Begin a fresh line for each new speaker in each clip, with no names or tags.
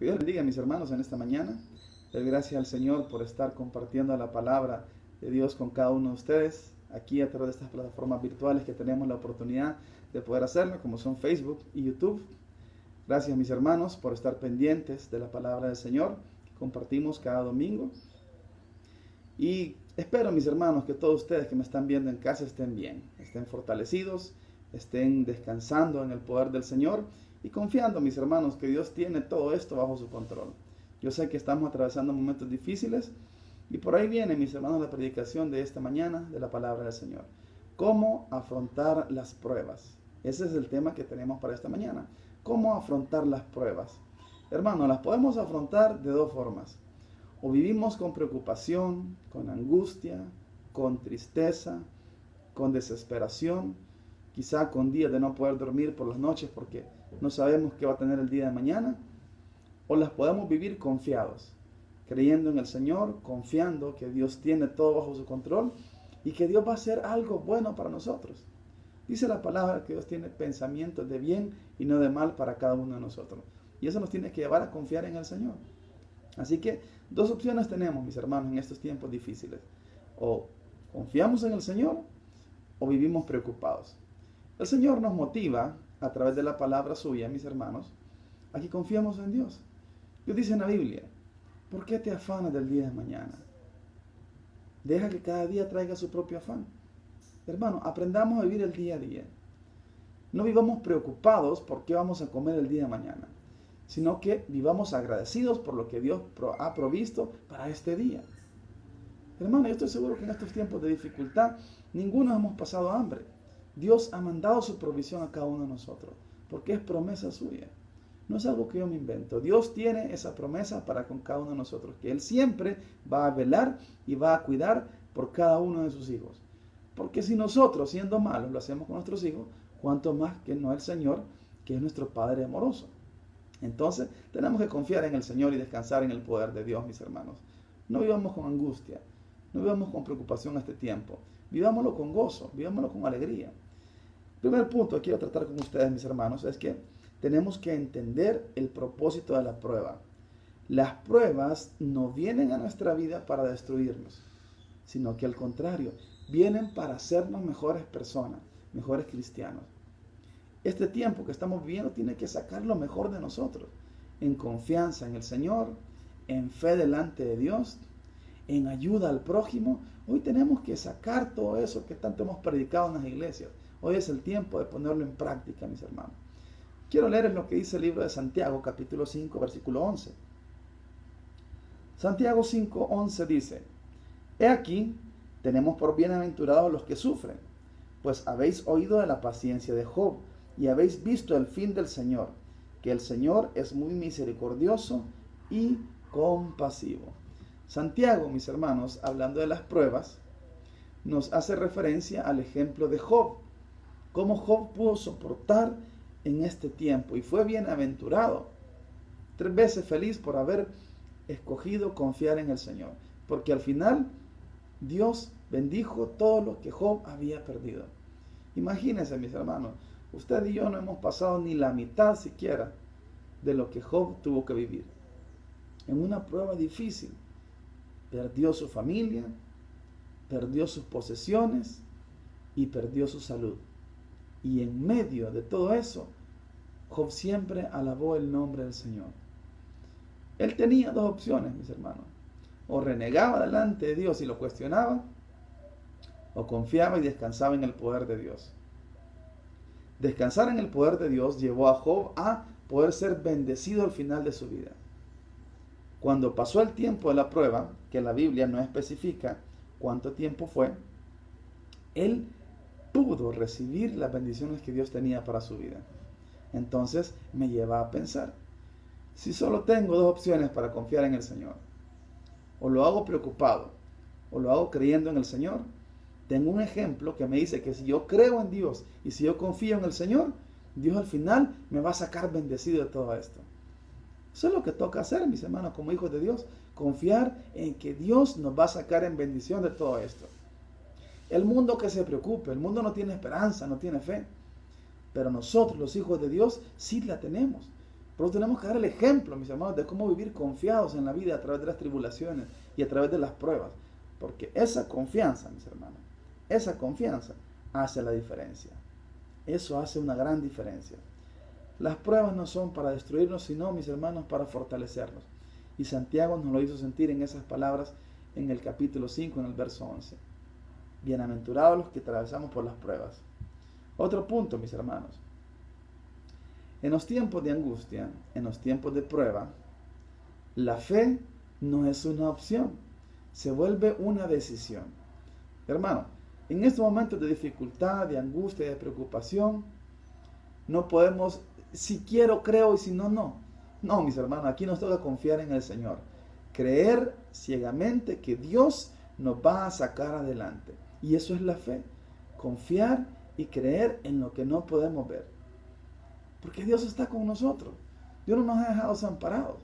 Que Dios bendiga a mis hermanos en esta mañana. Doy gracias al Señor por estar compartiendo la palabra de Dios con cada uno de ustedes aquí a través de estas plataformas virtuales que tenemos la oportunidad de poder hacerlo, como son Facebook y YouTube. Gracias mis hermanos por estar pendientes de la palabra del Señor que compartimos cada domingo. Y espero mis hermanos que todos ustedes que me están viendo en casa estén bien, estén fortalecidos, estén descansando en el poder del Señor y confiando mis hermanos que Dios tiene todo esto bajo su control. Yo sé que estamos atravesando momentos difíciles y por ahí viene mis hermanos la predicación de esta mañana de la palabra del Señor. ¿Cómo afrontar las pruebas? Ese es el tema que tenemos para esta mañana. ¿Cómo afrontar las pruebas? Hermanos, las podemos afrontar de dos formas. O vivimos con preocupación, con angustia, con tristeza, con desesperación, quizá con días de no poder dormir por las noches porque no sabemos qué va a tener el día de mañana. O las podemos vivir confiados, creyendo en el Señor, confiando que Dios tiene todo bajo su control y que Dios va a hacer algo bueno para nosotros. Dice la palabra que Dios tiene pensamientos de bien y no de mal para cada uno de nosotros. Y eso nos tiene que llevar a confiar en el Señor. Así que dos opciones tenemos, mis hermanos, en estos tiempos difíciles. O confiamos en el Señor o vivimos preocupados. El Señor nos motiva a través de la palabra suya, mis hermanos, a que confiemos en Dios. Dios dice en la Biblia, ¿por qué te afanas del día de mañana? Deja que cada día traiga su propio afán. Hermano, aprendamos a vivir el día a día. No vivamos preocupados por qué vamos a comer el día de mañana, sino que vivamos agradecidos por lo que Dios ha provisto para este día. Hermano, yo estoy seguro que en estos tiempos de dificultad, ninguno hemos pasado hambre. Dios ha mandado su provisión a cada uno de nosotros, porque es promesa suya. No es algo que yo me invento. Dios tiene esa promesa para con cada uno de nosotros, que Él siempre va a velar y va a cuidar por cada uno de sus hijos. Porque si nosotros, siendo malos, lo hacemos con nuestros hijos, cuánto más que no el Señor, que es nuestro Padre amoroso. Entonces, tenemos que confiar en el Señor y descansar en el poder de Dios, mis hermanos. No vivamos con angustia, no vivamos con preocupación este tiempo. Vivámoslo con gozo, vivámoslo con alegría. El primer punto que quiero tratar con ustedes, mis hermanos, es que tenemos que entender el propósito de la prueba. Las pruebas no vienen a nuestra vida para destruirnos, sino que al contrario, vienen para hacernos mejores personas, mejores cristianos. Este tiempo que estamos viviendo tiene que sacar lo mejor de nosotros, en confianza en el Señor, en fe delante de Dios, en ayuda al prójimo. Hoy tenemos que sacar todo eso que tanto hemos predicado en las iglesias. Hoy es el tiempo de ponerlo en práctica, mis hermanos. Quiero leer lo que dice el libro de Santiago, capítulo 5, versículo 11. Santiago 5, 11 dice, He aquí, tenemos por bienaventurados los que sufren, pues habéis oído de la paciencia de Job, y habéis visto el fin del Señor, que el Señor es muy misericordioso y compasivo. Santiago, mis hermanos, hablando de las pruebas, nos hace referencia al ejemplo de Job, cómo Job pudo soportar en este tiempo y fue bienaventurado, 3 veces feliz por haber escogido confiar en el Señor, porque al final Dios bendijo todo lo que Job había perdido. Imagínense, mis hermanos, usted y yo no hemos pasado ni la mitad siquiera de lo que Job tuvo que vivir. En una prueba difícil, perdió su familia, perdió sus posesiones y perdió su salud. Y en medio de todo eso, Job siempre alabó el nombre del Señor. Él tenía dos opciones, mis hermanos. O renegaba delante de Dios y lo cuestionaba, o confiaba y descansaba en el poder de Dios. Descansar en el poder de Dios llevó a Job a poder ser bendecido al final de su vida. Cuando pasó el tiempo de la prueba, que la Biblia no especifica cuánto tiempo fue, él pudo recibir las bendiciones que Dios tenía para su vida. Entonces me lleva a pensar, si solo tengo dos opciones para confiar en el Señor, o lo hago preocupado, o lo hago creyendo en el Señor, tengo un ejemplo que me dice que si yo creo en Dios y si yo confío en el Señor, Dios al final me va a sacar bendecido de todo esto. Eso es lo que toca hacer, mis hermanos, como hijos de Dios, confiar en que Dios nos va a sacar en bendición de todo esto. El mundo que se preocupe, el mundo no tiene esperanza, no tiene fe, pero nosotros, los hijos de Dios, sí la tenemos, Pero tenemos que dar el ejemplo, mis hermanos, de cómo vivir confiados en la vida a través de las tribulaciones y a través de las pruebas. Porque esa confianza, mis hermanos, esa confianza hace la diferencia. Eso hace una gran diferencia. Las pruebas no son para destruirnos, sino, mis hermanos, para fortalecernos. Y Santiago nos lo hizo sentir en esas palabras en el capítulo 5, en el verso 11. Bienaventurados los que atravesamos por las pruebas. Otro punto, mis hermanos. En los tiempos de angustia, en los tiempos de prueba, la fe no es una opción, se vuelve una decisión. Hermano, en estos momentos de dificultad, de angustia, de preocupación, no podemos, si quiero, creo, y si no, no. No, mis hermanos, aquí nos toca confiar en el Señor. Creer ciegamente que Dios nos va a sacar adelante. Y eso es la fe. Confiar y creer en lo que no podemos ver. Porque Dios está con nosotros. Dios no nos ha dejado desamparados.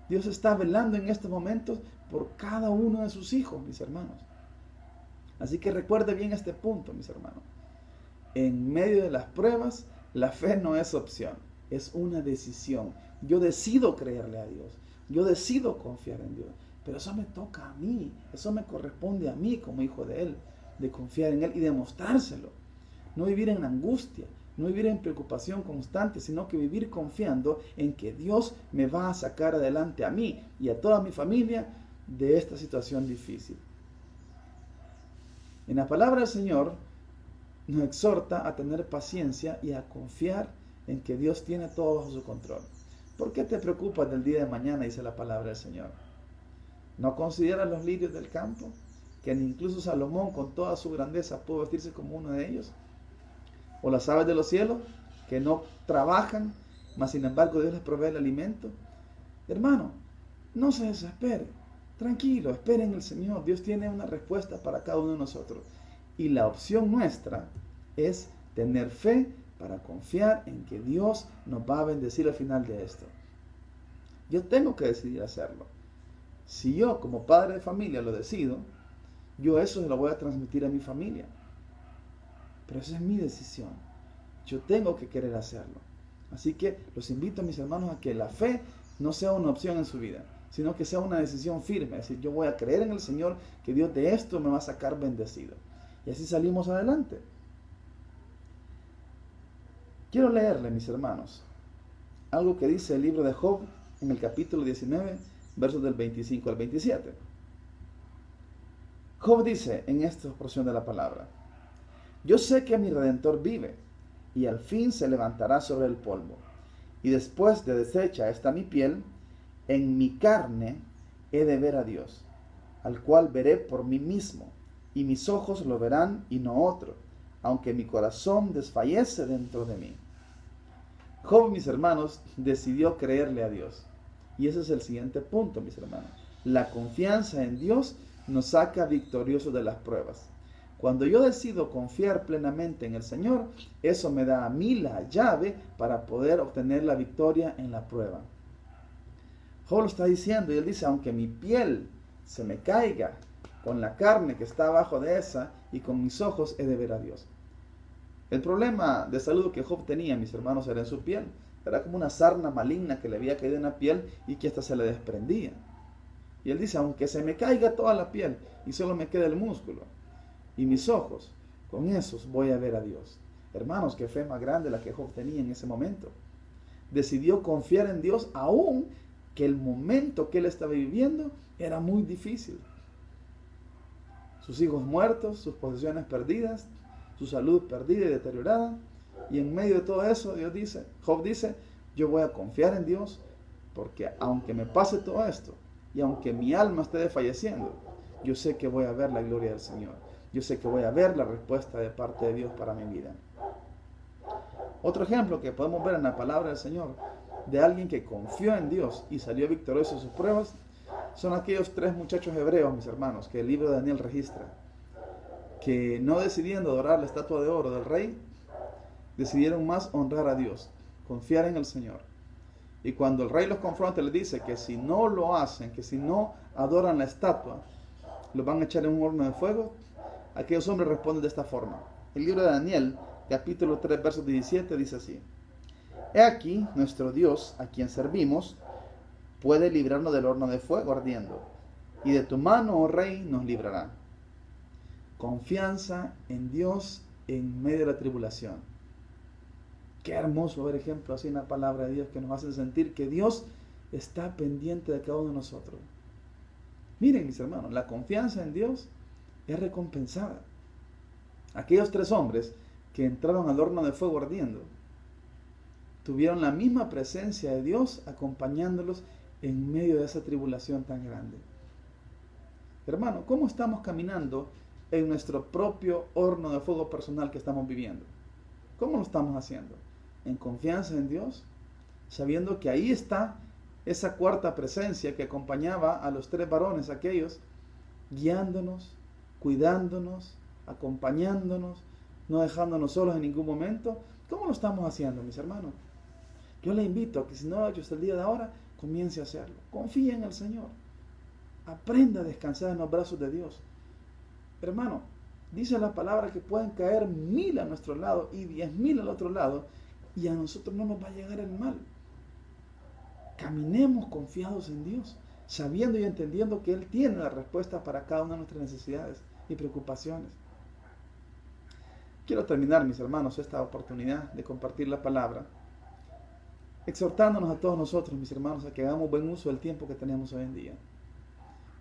Dios está velando en estos momentos por cada uno de sus hijos, mis hermanos. Así que recuerde bien este punto, mis hermanos. En medio de las pruebas, la fe no es opción, es una decisión. Yo decido creerle a Dios. Yo decido confiar en Dios. Pero eso me toca a mí. Eso me corresponde a mí como hijo de Él. De confiar en Él y demostrárselo. No vivir en angustia. No vivir en preocupación constante, sino que vivir confiando en que Dios me va a sacar adelante a mí y a toda mi familia de esta situación difícil. En la palabra del Señor nos exhorta a tener paciencia y a confiar en que Dios tiene todo bajo su control. ¿Por qué te preocupas del día de mañana? Dice la palabra del Señor. ¿No consideras los lirios del campo? Que incluso Salomón con toda su grandeza pudo vestirse como uno de ellos. O las aves de los cielos, que no trabajan, mas sin embargo Dios les provee el alimento. Hermano, no se desespere. Tranquilo, espere en el Señor. Dios tiene una respuesta para cada uno de nosotros. Y la opción nuestra es tener fe para confiar en que Dios nos va a bendecir al final de esto. Yo tengo que decidir hacerlo. Si yo como padre de familia lo decido, yo eso se lo voy a transmitir a mi familia. Pero esa es mi decisión. Yo tengo que querer hacerlo. Así que los invito, mis hermanos, a que la fe no sea una opción en su vida, sino que sea una decisión firme. Es decir, yo voy a creer en el Señor que Dios de esto me va a sacar bendecido. Y así salimos adelante. Quiero leerle, mis hermanos, algo que dice el libro de Job en el capítulo 19, versos del 25 al 27. Job dice en esta porción de la palabra: yo sé que mi Redentor vive, y al fin se levantará sobre el polvo. Y después de deshecha está mi piel, en mi carne he de ver a Dios, al cual veré por mí mismo, y mis ojos lo verán y no otro, aunque mi corazón desfallece dentro de mí. Job, mis hermanos, decidió creerle a Dios. Y ese es el siguiente punto, mis hermanos. La confianza en Dios nos saca victoriosos de las pruebas. Cuando yo decido confiar plenamente en el Señor, eso me da a mí la llave para poder obtener la victoria en la prueba. Job lo está diciendo y él dice, aunque mi piel se me caiga con la carne que está abajo de esa y con mis ojos he de ver a Dios. El problema de salud que Job tenía, mis hermanos, era en su piel. Era como una sarna maligna que le había caído en la piel y que hasta se le desprendía. Y él dice, aunque se me caiga toda la piel y solo me quede el músculo y mis ojos, con esos voy a ver a Dios. Hermanos, qué fe más grande la que Job tenía en ese momento. Decidió confiar en Dios aún que el momento que él estaba viviendo era muy difícil. Sus hijos muertos, sus posesiones perdidas, su salud perdida y deteriorada. Y en medio de todo eso, Job dice, yo voy a confiar en Dios porque aunque me pase todo esto y aunque mi alma esté desfalleciendo, yo sé que voy a ver la gloria del Señor. Yo sé que voy a ver la respuesta de parte de Dios para mi vida. Otro ejemplo que podemos ver en la palabra del Señor de alguien que confió en Dios y salió victorioso en sus pruebas son aquellos 3 muchachos hebreos, mis hermanos, que el libro de Daniel registra, que no decidiendo adorar la estatua de oro del rey, decidieron más honrar a Dios, confiar en el Señor. Y cuando el rey los confronta, les dice que si no lo hacen, que si no adoran la estatua, los van a echar en un horno de fuego. Aquellos hombres responden de esta forma. El libro de Daniel, capítulo 3, verso 17, dice así: He aquí, nuestro Dios, a quien servimos, puede librarnos del horno de fuego ardiendo, y de tu mano, oh Rey, nos librará. Confianza en Dios en medio de la tribulación. Qué hermoso ver ejemplos así en la palabra de Dios que nos hacen sentir que Dios está pendiente de cada uno de nosotros. Miren, mis hermanos, la confianza en Dios es recompensada. Aquellos 3 hombres que entraron al horno de fuego ardiendo tuvieron la misma presencia de Dios acompañándolos en medio de esa tribulación tan grande. Hermano, ¿cómo estamos caminando en nuestro propio horno de fuego personal que estamos viviendo? ¿Cómo lo estamos haciendo? ¿En confianza en Dios? Sabiendo que ahí está esa cuarta presencia que acompañaba a los 3 varones aquellos, guiándonos, cuidándonos, acompañándonos, no dejándonos solos en ningún momento. ¿Cómo lo estamos haciendo, mis hermanos? Yo le invito a que si no lo ha hecho hasta el día de ahora, comience a hacerlo. Confíe en el Señor. Aprenda a descansar en los brazos de Dios. Hermano, dice la palabra que pueden caer 1000 a nuestro lado y 10.000 al otro lado, y a nosotros no nos va a llegar el mal. Caminemos confiados en Dios, sabiendo y entendiendo que Él tiene la respuesta para cada una de nuestras necesidades y preocupaciones. Quiero terminar, mis hermanos, esta oportunidad de compartir la palabra, exhortándonos a todos nosotros, mis hermanos, a que hagamos buen uso del tiempo que tenemos hoy en día.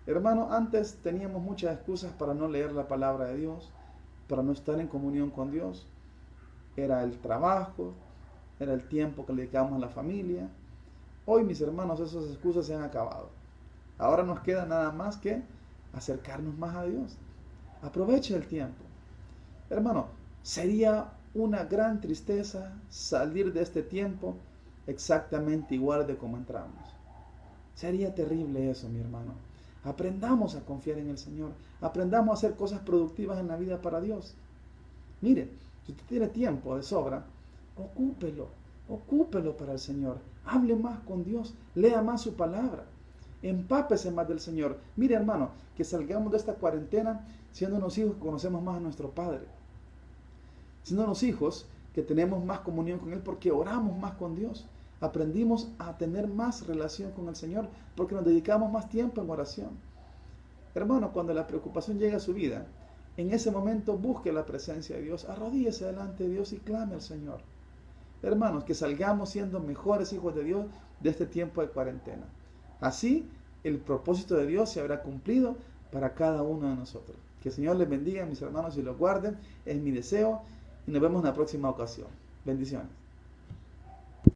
Hermano, antes teníamos muchas excusas para no leer la palabra de Dios, para no estar en comunión con Dios. Era el trabajo, era el tiempo que le dedicábamos a la familia. Hoy, mis hermanos, esas excusas se han acabado. Ahora nos queda nada más que acercarnos más a Dios. Aproveche el tiempo. Hermano, sería una gran tristeza salir de este tiempo exactamente igual de como entramos. Sería terrible eso, mi hermano. Aprendamos a confiar en el Señor. Aprendamos a hacer cosas productivas en la vida para Dios. Mire, si usted tiene tiempo de sobra, ocúpelo para el Señor. Hable más con Dios, lea más su palabra, empápese más del Señor. Mire, hermano, que salgamos de esta cuarentena siendo unos hijos que conocemos más a nuestro Padre, siendo unos hijos que tenemos más comunión con Él porque oramos más con Dios. Aprendimos a tener más relación con el Señor porque nos dedicamos más tiempo en oración. Hermano, cuando la preocupación llega a su vida, en ese momento busque la presencia de Dios, arrodíllese delante de Dios y clame al Señor. Hermanos, que salgamos siendo mejores hijos de Dios de este tiempo de cuarentena. Así, el propósito de Dios se habrá cumplido para cada uno de nosotros. Que el Señor les bendiga, mis hermanos, y los guarden. Es mi deseo. Y nos vemos en la próxima ocasión. Bendiciones.